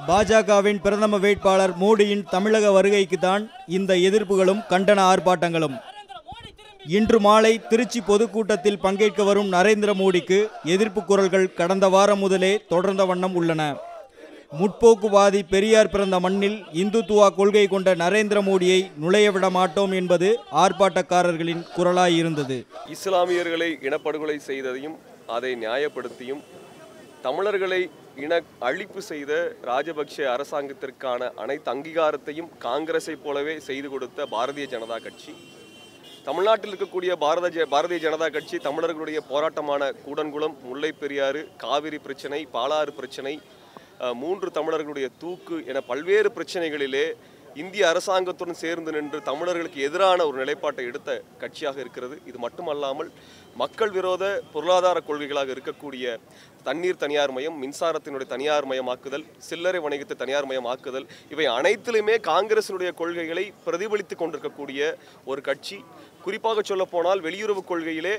பாஜகவின் பிரதம வேட்பாளர் மோடியின் தமிழக வருகைக்கு தான் இந்த எதிர்ப்புகளும் கண்டன ஆர்ப்பாட்டங்களும். இன்று மாலை திருச்சி பொதுக்கூட்டத்தில் பங்கேற்க வரும் நரேந்திர மோடிக்கு எதிர்ப்பு குரல்கள் கடந்த வாரம் முதலே தொடர்ந்த வண்ணம் உள்ளன. முற்போக்குவாதி பெரியார் பிறந்த மண்ணில் இந்துத்துவா கொள்கை கொண்ட நரேந்திர மோடியை நுழைய விட மாட்டோம் என்பது ஆர்ப்பாட்டக்காரர்களின் குரலாயிருந்தது. இஸ்லாமியர்களை இனப்படுகொலை செய்ததையும் அதை நியாயப்படுத்தியும் தமிழர்களை இன அழிப்பு செய்த ராஜபக்ஷ அரசாங்கத்திற்கான அனைத்து அங்கீகாரத்தையும் காங்கிரஸை போலவே செய்து கொடுத்த பாரதிய ஜனதா கட்சி, தமிழ்நாட்டில் இருக்கக்கூடிய பாரதிய ஜனதா கட்சி தமிழர்களுடைய போராட்டமான கூடன்குளம், முல்லை பெரியாறு, காவிரி பிரச்சனை, பாலாறு பிரச்சனை, 3 தமிழர்களுடைய தூக்கு என பல்வேறு பிரச்சனைகளிலே இந்திய அரசாங்கத்துடன் சேர்ந்து நின்று தமிழர்களுக்கு எதிரான ஒரு நிலைப்பாட்டை எடுத்த கட்சியாக இருக்கிறது. இது மட்டுமல்லாமல் மக்கள் விரோத பொருளாதார கொள்கைகளாக இருக்கக்கூடிய தண்ணீர் தனியார் மயம், மின்சாரத்தினுடைய தனியார் மயமாக்குதல், சில்லறை வணிகத்தை தனியார் மயமாக்குதல், இவை அனைத்திலுமே காங்கிரசினுடைய கொள்கைகளை பிரதிபலித்து கொண்டிருக்கக்கூடிய ஒரு கட்சி. குறிப்பாக சொல்ல போனால் வெளியுறவு கொள்கையிலே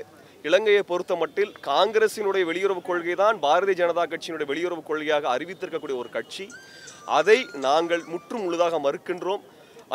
இலங்கையை பொறுத்த மட்டில் காங்கிரசினுடைய வெளியுறவு கொள்கை தான் பாரதிய ஜனதா கட்சியினுடைய வெளியுறவு கொள்கையாக அறிவித்திருக்கக்கூடிய ஒரு கட்சி. அதை நாங்கள் முற்றும் முழுதாக மறுக்கின்றோம்.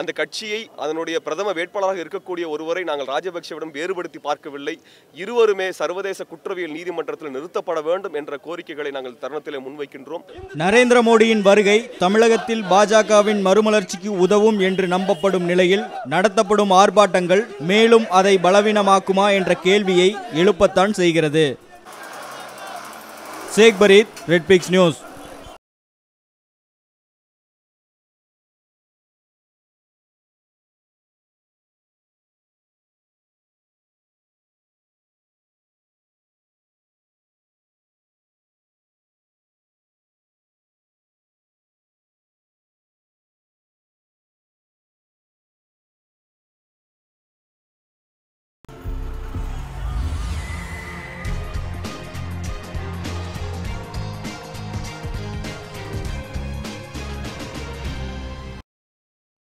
அந்த கட்சியை அதனுடைய பிரதம வேட்பாளராக இருக்கக்கூடிய ஒருவரை நாங்கள் ராஜபக்சவிடம் வேறுபடுத்தி பார்க்கவில்லை. இருவருமே சர்வதேச குற்றவியல் நீதிமன்றத்தில் நிறுத்தப்பட வேண்டும் என்ற கோரிக்கைகளை நாங்கள் தருணத்திலே முன்வைக்கின்றோம். நரேந்திர மோடியின் வருகை தமிழகத்தில் பாஜகவின் மறுமலர்ச்சிக்கு உதவும் என்று நம்பப்படும் நிலையில் நடத்தப்படும் ஆர்ப்பாட்டங்கள் மேலும் அதை பலவீனமாக்குமா என்ற கேள்வியை எழுப்பத்தான் செய்கிறது. சேக் பரீத், ரெட் பிக்ஸ் நியூஸ்.